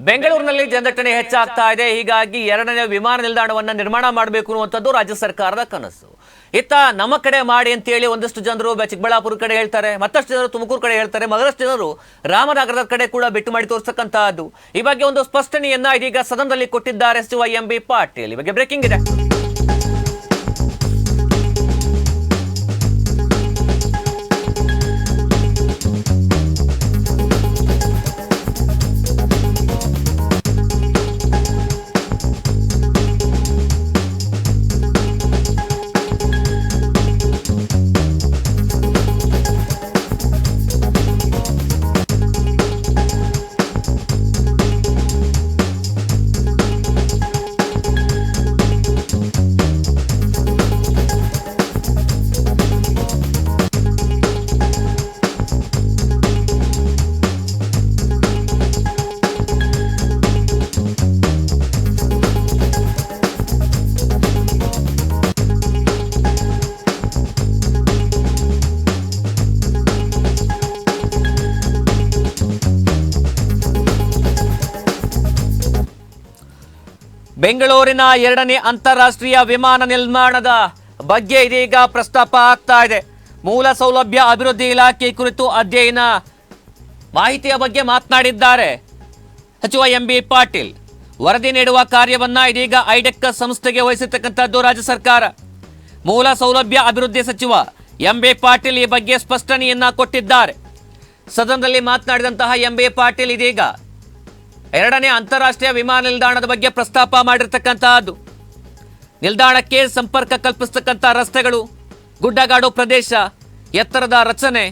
ಬೆಂಗಳೂರಿನಲ್ಲಿ ಜನದಟ್ಟಣೆ ಹೆಚ್ಚಾಗ್ತಾ ಇದೆ. ಹೀಗಾಗಿ ಎರಡನೇ ವಿಮಾನ ನಿಲ್ದಾಣವನ್ನ ನಿರ್ಮಾಣ ಮಾಡಬೇಕು ಅನ್ನುವಂಥದ್ದು ರಾಜ್ಯ ಸರ್ಕಾರದ ಕನಸು. ಇತ್ತ ನಮ್ಮ ಕಡೆ ಮಾಡಿ ಅಂತೇಳಿ ಒಂದಷ್ಟು ಜನರು ಚಿಕ್ಕಬಳ್ಳಾಪುರ ಕಡೆ ಹೇಳ್ತಾರೆ, ಮತ್ತಷ್ಟು ಜನರು ತುಮಕೂರು ಕಡೆ ಹೇಳ್ತಾರೆ, ಮಗದಷ್ಟು ಜನರು ರಾಮನಗರದ ಕಡೆ ಕೂಡ ಬಿಟ್ಟು ಮಾಡಿ ತೋರಿಸತಕ್ಕಂತಹದ್ದು. ಈ ಬಗ್ಗೆ ಒಂದು ಸ್ಪಷ್ಟನೆಯನ್ನ ಇದೀಗ ಸದನದಲ್ಲಿ ಕೊಟ್ಟಿದ್ದಾರೆ ಸಚಿವ ಎಂ.ಬಿ. ಪಾಟೀಲ್. ಈ ಬಗ್ಗೆ ಬ್ರೇಕಿಂಗ್ ಇದೆ. ಬೆಂಗಳೂರಿನ ಎರಡನೇ ಅಂತಾರಾಷ್ಟ್ರೀಯ ವಿಮಾನ ನಿಲ್ದಾಣದ ಬಗ್ಗೆ ಇದೀಗ ಪ್ರಸ್ತಾಪ ಆಗ್ತಾ ಇದೆ. ಮೂಲ ಸೌಲಭ್ಯ ಅಭಿವೃದ್ಧಿ ಇಲಾಖೆ ಕುರಿತು ಅಧ್ಯಯನ ಮಾಹಿತಿಯ ಬಗ್ಗೆ ಮಾತನಾಡಿದ್ದಾರೆ ಸಚಿವ ಎಂ.ಬಿ. ಪಾಟೀಲ್. ವರದಿ ನೀಡುವ ಕಾರ್ಯವನ್ನ ಇದೀಗ ಐಡೆಕ್ ಸಂಸ್ಥೆಗೆ ವಹಿಸಿರ್ತಕ್ಕಂಥದ್ದು ರಾಜ್ಯ ಸರ್ಕಾರ. ಮೂಲ ಸೌಲಭ್ಯ ಅಭಿವೃದ್ಧಿ ಸಚಿವ ಎಂ.ಬಿ. ಪಾಟೀಲ್ ಈ ಬಗ್ಗೆ ಸ್ಪಷ್ಟನೆಯನ್ನ ಕೊಟ್ಟಿದ್ದಾರೆ. ಸದನದಲ್ಲಿ ಮಾತನಾಡಿದಂತಹ ಎಂ.ಬಿ. ಪಾಟೀಲ್ ಇದೀಗ ಎರಡನೇ ಅಂತಾರಾಷ್ಟ್ರೀಯ ವಿಮಾನ ನಿಲ್ದಾಣದ ಬಗ್ಗೆ ಪ್ರಸ್ತಾಪ ಮಾಡಿರ್ತಕ್ಕಂತಹದ್ದು. ನಿಲ್ದಾಣಕ್ಕೆ ಸಂಪರ್ಕ ಕಲ್ಪಿಸತಕ್ಕಂಥ ರಸ್ತೆಗಳು, ಗುಡ್ಡಗಾಡು ಪ್ರದೇಶ, ಎತ್ತರದ ರಚನೆ,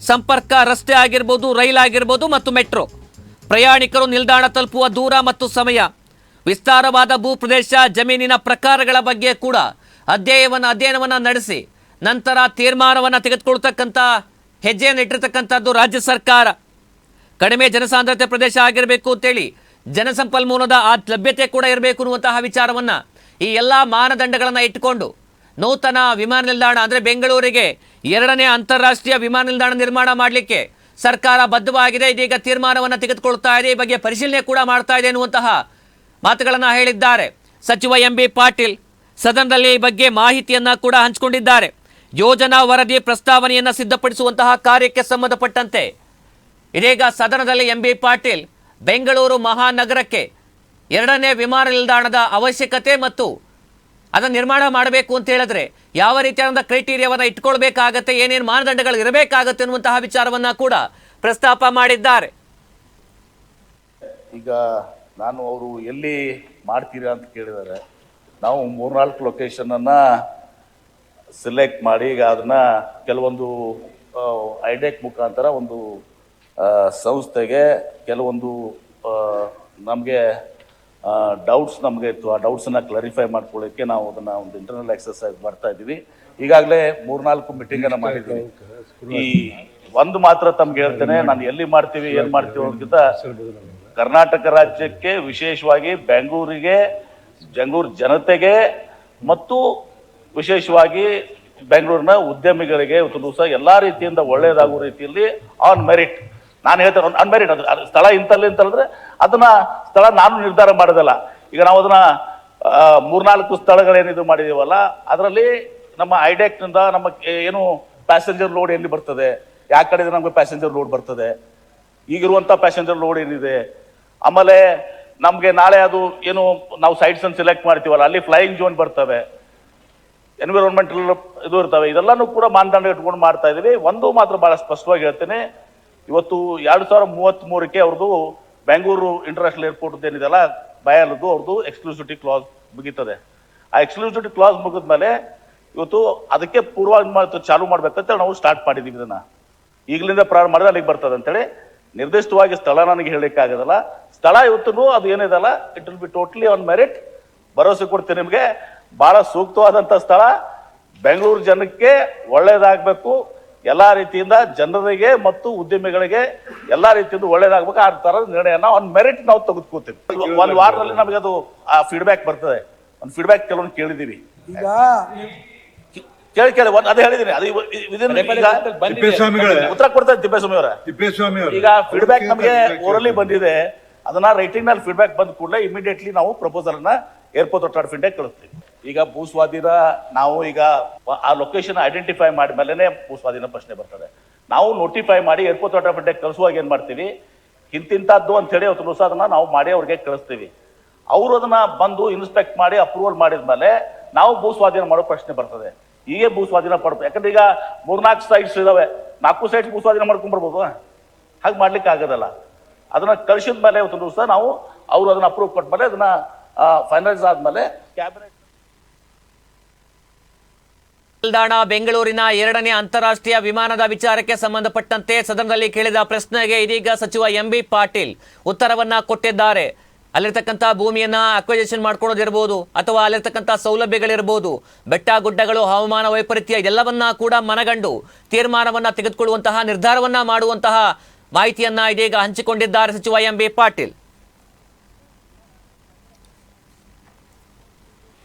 ಸಂಪರ್ಕ ರಸ್ತೆ ಆಗಿರ್ಬೋದು, ರೈಲ್ ಆಗಿರ್ಬೋದು ಮತ್ತು ಮೆಟ್ರೋ, ಪ್ರಯಾಣಿಕರು ನಿಲ್ದಾಣ ತಲುಪುವ ದೂರ ಮತ್ತು ಸಮಯ, ವಿಸ್ತಾರವಾದ ಭೂ ಪ್ರದೇಶ, ಜಮೀನಿನ ಪ್ರಕಾರಗಳ ಬಗ್ಗೆ ಕೂಡ ಅಧ್ಯಯನವನ್ನು ನಡೆಸಿ ನಂತರ ತೀರ್ಮಾನವನ್ನು ತೆಗೆದುಕೊಳ್ತಕ್ಕಂಥ ಹೆಜ್ಜೆಯನ್ನು ಇಟ್ಟಿರ್ತಕ್ಕಂಥದ್ದು ರಾಜ್ಯ ಸರ್ಕಾರ. ಕಡಿಮೆ ಜನಸಾಂದ್ರತೆ ಪ್ರದೇಶ ಆಗಿರಬೇಕು ಅಂತೇಳಿ ಜನಸಂಪನ್ಮೂಲದ ಲಭ್ಯತೆ ಕೂಡ ಇರಬೇಕು ಅನ್ನುವಂತಹ ವಿಚಾರವನ್ನ ಈ ಎಲ್ಲ ಮಾನದಂಡಗಳನ್ನು ಇಟ್ಟುಕೊಂಡು ನೂತನ ವಿಮಾನ ನಿಲ್ದಾಣ ಅಂದರೆ ಬೆಂಗಳೂರಿಗೆ ಎರಡನೇ ಅಂತಾರಾಷ್ಟ್ರೀಯ ವಿಮಾನ ನಿಲ್ದಾಣ ನಿರ್ಮಾಣ ಮಾಡಲಿಕ್ಕೆ ಸರ್ಕಾರ ಬದ್ಧವಾಗಿದೆ. ಇದೀಗ ತೀರ್ಮಾನವನ್ನು ತೆಗೆದುಕೊಳ್ತಾ ಇದೆ, ಈ ಬಗ್ಗೆ ಪರಿಶೀಲನೆ ಕೂಡ ಮಾಡ್ತಾ ಇದೆ ಎನ್ನುವಂತಹ ಮಾತುಗಳನ್ನು ಹೇಳಿದ್ದಾರೆ ಸಚಿವ ಎಂ.ಬಿ. ಪಾಟೀಲ್. ಸದನದಲ್ಲಿ ಈ ಬಗ್ಗೆ ಮಾಹಿತಿಯನ್ನ ಕೂಡ ಹಂಚಿಕೊಂಡಿದ್ದಾರೆ. ಯೋಜನಾ ವರದಿ ಪ್ರಸ್ತಾವನೆಯನ್ನು ಸಿದ್ಧಪಡಿಸುವಂತಹ ಕಾರ್ಯಕ್ಕೆ ಸಂಬಂಧಪಟ್ಟಂತೆ ಇದೀಗ ಸದನದಲ್ಲಿ ಎಂ.ಬಿ. ಪಾಟೀಲ್ ಬೆಂಗಳೂರು ಮಹಾನಗರಕ್ಕೆ ಎರಡನೇ ವಿಮಾನ ನಿಲ್ದಾಣದ ಅವಶ್ಯಕತೆ ಮತ್ತು ಅದನ್ನು ನಿರ್ಮಾಣ ಮಾಡಬೇಕು ಅಂತ ಹೇಳಿದ್ರೆ ಯಾವ ರೀತಿಯಾದ ಕ್ರೈಟೀರಿಯಾವನ್ನು ಇಟ್ಕೊಳ್ಬೇಕಾಗತ್ತೆ, ಏನೇನು ಮಾನದಂಡಗಳು ಇರಬೇಕಾಗತ್ತೆ ಅನ್ನುವಂತಹ ವಿಚಾರವನ್ನ ಕೂಡ ಪ್ರಸ್ತಾಪ ಮಾಡಿದ್ದಾರೆ. ಈಗ ನಾನು ಅವರು ಎಲ್ಲಿ ಮಾಡ್ತೀರಾ ಅಂತ ಕೇಳಿದ್ದಾರೆ. ನಾವು 3-4 ಲೊಕೇಶನನ್ನು ಸೆಲೆಕ್ಟ್ ಮಾಡಿ ಈಗ ಅದನ್ನ ಕೆಲವೊಂದು ಐಡೆಕ್ ಮುಖಾಂತರ ಒಂದು ಸಂಸ್ಥೆಗೆ ಕೆಲವೊಂದು ನಮಗೆ ಡೌಟ್ಸ್ ನಮಗೆ ಇತ್ತು. ಆ ಡೌಟ್ಸನ್ನು ಕ್ಲಾರಿಫೈ ಮಾಡ್ಕೊಳ್ಳೋಕ್ಕೆ ನಾವು ಅದನ್ನು ಒಂದು ಇಂಟರ್ನಲ್ ಎಕ್ಸರ್ಸೈಸ್ ಮಾಡ್ತಾ ಇದ್ದೀವಿ. ಈಗಾಗಲೇ 3-4 ಮೀಟಿಂಗನ್ನು ಮಾಡಿದ್ದೀವಿ. ಈ ಒಂದು ಮಾತ್ರ ತಮ್ಗೆ ಹೇಳ್ತೇನೆ, ನಾನು ಎಲ್ಲಿ ಮಾಡ್ತೀವಿ ಏನು ಮಾಡ್ತೀವಿ ಅನ್ನೋದಕ್ಕಿಂತ ಕರ್ನಾಟಕ ರಾಜ್ಯಕ್ಕೆ ವಿಶೇಷವಾಗಿ ಬೆಂಗಳೂರು ಜನತೆಗೆ ಮತ್ತು ವಿಶೇಷವಾಗಿ ಬೆಂಗಳೂರಿನ ಉದ್ಯಮಿಗಳಿಗೆ ಇವತ್ತು ದಿವಸ ಎಲ್ಲ ರೀತಿಯಿಂದ ಒಳ್ಳೆಯದಾಗುವ ರೀತಿಯಲ್ಲಿ ಆನ್ ಮೆರಿಟ್ ನಾನು ಹೇಳ್ತೇನೆ. ಆನ್ ಮೆರಿಟ್ ಅದು ಸ್ಥಳ ಇಂತಲ್ಲಿ ಅಂತಂದ್ರೆ ಅದನ್ನ ಸ್ಥಳ ನಾನು ನಿರ್ಧಾರ ಮಾಡೋದಲ್ಲ. ಈಗ ನಾವು ಅದನ್ನ 3-4 ಸ್ಥಳಗಳೇನಿದು ಮಾಡಿದೀವಲ್ಲ, ಅದರಲ್ಲಿ ನಮ್ಮ ಐಡೆಕ್ನಿಂದ ನಮ್ಮ ಏನು ಪ್ಯಾಸೆಂಜರ್ ಲೋಡ್ ಎಲ್ಲಿ ಬರ್ತದೆ, ಯಾವ ಕಡೆ ನಮಗೆ ಪ್ಯಾಸೆಂಜರ್ ಲೋಡ್ ಬರ್ತದೆ, ಈಗಿರುವಂಥ ಪ್ಯಾಸೆಂಜರ್ ಲೋಡ್ ಏನಿದೆ, ಆಮೇಲೆ ನಮಗೆ ನಾಳೆ ಅದು ಏನು ನಾವು ಸೈಟ್ಸ್ ಅನ್ನು ಸೆಲೆಕ್ಟ್ ಮಾಡ್ತೀವಲ್ಲ ಅಲ್ಲಿ ಫ್ಲೈಯಿಂಗ್ ಝೋನ್ ಬರ್ತವೆ, ಎನ್ವಿರಾನ್ಮೆಂಟಲ್ ಇದು ಇರ್ತವೆ, ಇದೆಲ್ಲಾನು ಕೂಡ ಮಾನದಂಡ ಇಟ್ಕೊಂಡು ಮಾಡ್ತಾ ಇದೀವಿ. ಒಂದು ಮಾತ್ರ ಬಹಳ ಸ್ಪಷ್ಟವಾಗಿ ಹೇಳ್ತೇನೆ, ಇವತ್ತು 2033ಕ್ಕೆ ಅವ್ರದ್ದು ಬೆಂಗಳೂರು ಇಂಟರ್ನ್ಯಾಷನಲ್ ಏರ್ಪೋರ್ಟ್ ಏನಿದೆಲ್ಲ ಬಯಲದ್ದು ಅವ್ರದ್ದು ಎಕ್ಸ್ಕ್ಲೂಸಿವಿಟಿ ಕ್ಲಾಸ್ ಮುಗೀತದೆ. ಆ ಎಕ್ಸ್ಕ್ಲೂಸಿವಿಟಿ ಕ್ಲಾಸ್ ಮುಗಿದ್ಮೇಲೆ ಇವತ್ತು ಅದಕ್ಕೆ ಪೂರ್ವ ಚಾಲು ಮಾಡ್ಬೇಕಂತ ನಾವು ಸ್ಟಾರ್ಟ್ ಮಾಡಿದೀವಿ. ಇದನ್ನ ಈಗಲಿಂದ ಪ್ರಾರಂಭ ಮಾಡಿದ್ರೆ ಅಲ್ಲಿಗೆ ಬರ್ತದೆ ಅಂತೇಳಿ ನಿರ್ದಿಷ್ಟವಾಗಿ ಸ್ಥಳ ನನಗೆ ಹೇಳಲಿಕ್ಕೆ ಆಗೋದಲ್ಲ. ಸ್ಥಳ ಇವತ್ತು ಅದು ಏನಿದೆಲ್ಲ it will be totally on merit. ಭರವಸೆ ಕೊಡ್ತೀನಿ ನಿಮಗೆ, ಬಹಳ ಸೂಕ್ತವಾದಂಥ ಸ್ಥಳ, ಬೆಂಗಳೂರು ಜನಕ್ಕೆ ಒಳ್ಳೇದಾಗಬೇಕು, ಎಲ್ಲಾ ರೀತಿಯಿಂದ ಜನರಿಗೆ ಮತ್ತು ಉದ್ಯಮಿಗಳಿಗೆ ಎಲ್ಲಾ ರೀತಿಯಿಂದ ಒಳ್ಳೇದಾಗಬೇಕು. ಆ ತರದ ನಿರ್ಣಯನ ಆನ್ ಮೆರಿಟ್ ನಾವು ತೆಗೆದುಕೋತೀವಿ. ಒಂದು ವಾರದಲ್ಲಿ ನಮಗೆ ಅದು ಆ ಫೀಡ್ಬ್ಯಾಕ್ ಬರ್ತದೆ. ಒಂದು ಫೀಡ್ಬ್ಯಾಕ್ ಕೆಲವೊಂದು ಕೇಳಿದೀವಿ. ಈಗ ಕೇಳಿ ಅದೇ ಹೇಳಿದೀನಿ, ಅದು ಉತ್ತರ ಕೊಡ್ತಾರೆ ತಿಪ್ಪೇಸ್ವಾಮಿ ಅವರ. ಈಗ ಫೀಡ್ಬ್ಯಾಕ್ ನಮಗೆ ಓರಲಿ ಬಂದಿದೆ. ಅದನ್ನ ರೈಟಿಂಗ್ ನಲ್ಲಿ ಫೀಡ್ಬ್ಯಾಕ್ ಬಂದ ಕೂಡಲೇ ಇಮಿಡಿಯೇಟ್ಲಿ ನಾವು ಪ್ರಪೋಸಲ್ ಅನ್ನ ಏರ್ಪೋರ್ಟ್ ಅಥಾರಿಟಿ ಆಫ್ ಇಂಡಿಯಾ ಕಳಿಸ್ತೀವಿ. ಈಗ ಭೂ ಸ್ವಾಧೀನ ನಾವು ಈಗ ಆ ಲೊಕೇಶನ್ ಐಡೆಂಟಿಫೈ ಮಾಡಿದ್ಮೇಲೆ ಭೂ ಸ್ವಾಧೀನ ಪ್ರಶ್ನೆ ಬರ್ತದೆ. ನಾವು ನೋಟಿಫೈ ಮಾಡಿ ಏರ್ಪೋರ್ಟ್ ಅಥಾರಿಟಿ ಆಫ್ ಇಂಡಿಯಾ ಕಳಿಸುವಾಗ ಏನ್ ಮಾಡ್ತೀವಿ, ಇಂತಿಂತದ್ದು ಅಂತ ಹೇಳಿ ಅವತ್ತು ದಿವಸ ಅದನ್ನ ನಾವು ಮಾಡಿ ಅವ್ರಿಗೆ ಕಳಿಸ್ತೀವಿ. ಅವರು ಅದನ್ನ ಬಂದು ಇನ್ಸ್ಪೆಕ್ಟ್ ಮಾಡಿ ಅಪ್ರೂವಲ್ ಮಾಡಿದ್ಮೇಲೆ ನಾವು ಭೂ ಸ್ವಾಧೀನ ಮಾಡೋ ಪ್ರಶ್ನೆ ಬರ್ತದೆ. ಹೀಗೆ ಭೂ ಸ್ವಾಧೀನ ಪಡ್ಬೇಕು. ಯಾಕಂದ್ರೆ ಈಗ 3-4 ಸೈಟ್ಸ್ ಇದಾವೆ, 4 ಸೈಟ್ಸ್ ಭೂ ಸ್ವಾಧೀನ ಮಾಡ್ಕೊಂಡ್ಬರ್ಬೋದು, ಹಾಗೆ ಮಾಡ್ಲಿಕ್ಕೆ ಆಗೋದಲ್ಲ. ಅದನ್ನ ಕಳಿಸಿದ ಮೇಲೆ ಇವತ್ತು ದಿವಸ ನಾವು ಅವರು ಅದನ್ನ ಅಪ್ರೂವ್ ಕೊಟ್ಮೇಲೆ ಅದನ್ನ ಫೈನಲೈಸ್ ಆದ್ಮೇಲೆ ಕ್ಯಾಬಿನೆಟ್ ನಿಲ್ದಾಣ ಬೆಂಗಳೂರಿನ 2ನೇ ಅಂತಾರಾಷ್ಟ್ರೀಯ ವಿಮಾನದ ವಿಚಾರಕ್ಕೆ ಸಂಬಂಧಪಟ್ಟಂತೆ ಸದನದಲ್ಲಿ ಕೇಳಿದ ಪ್ರಶ್ನೆಗೆ ಇದೀಗ ಸಚಿವ ಎಂಬಿ ಪಾಟೀಲ್ ಉತ್ತರವನ್ನ ಕೊಟ್ಟಿದ್ದಾರೆ. ಅಲ್ಲಿರ್ತಕ್ಕಂಥ ಭೂಮಿಯನ್ನ ಅಕ್ವೈಸೇಷನ್ ಮಾಡ್ಕೊಳ್ಳೋದಿರ್ಬೋದು ಅಥವಾ ಅಲ್ಲಿರ್ತಕ್ಕಂಥ ಸೌಲಭ್ಯಗಳಿರ್ಬೋದು, ಬೆಟ್ಟ ಗುಡ್ಡಗಳು, ಹವಾಮಾನ ವೈಪರೀತ್ಯ ಇದೆಲ್ಲವನ್ನ ಕೂಡ ಮನಗಂಡು ತೀರ್ಮಾನವನ್ನ ತೆಗೆದುಕೊಳ್ಳುವಂತಹ ನಿರ್ಧಾರವನ್ನ ಮಾಡುವಂತಹ ಮಾಹಿತಿಯನ್ನ ಇದೀಗ ಹಂಚಿಕೊಂಡಿದ್ದಾರೆ ಸಚಿವ ಎಂಬಿ ಪಾಟೀಲ್.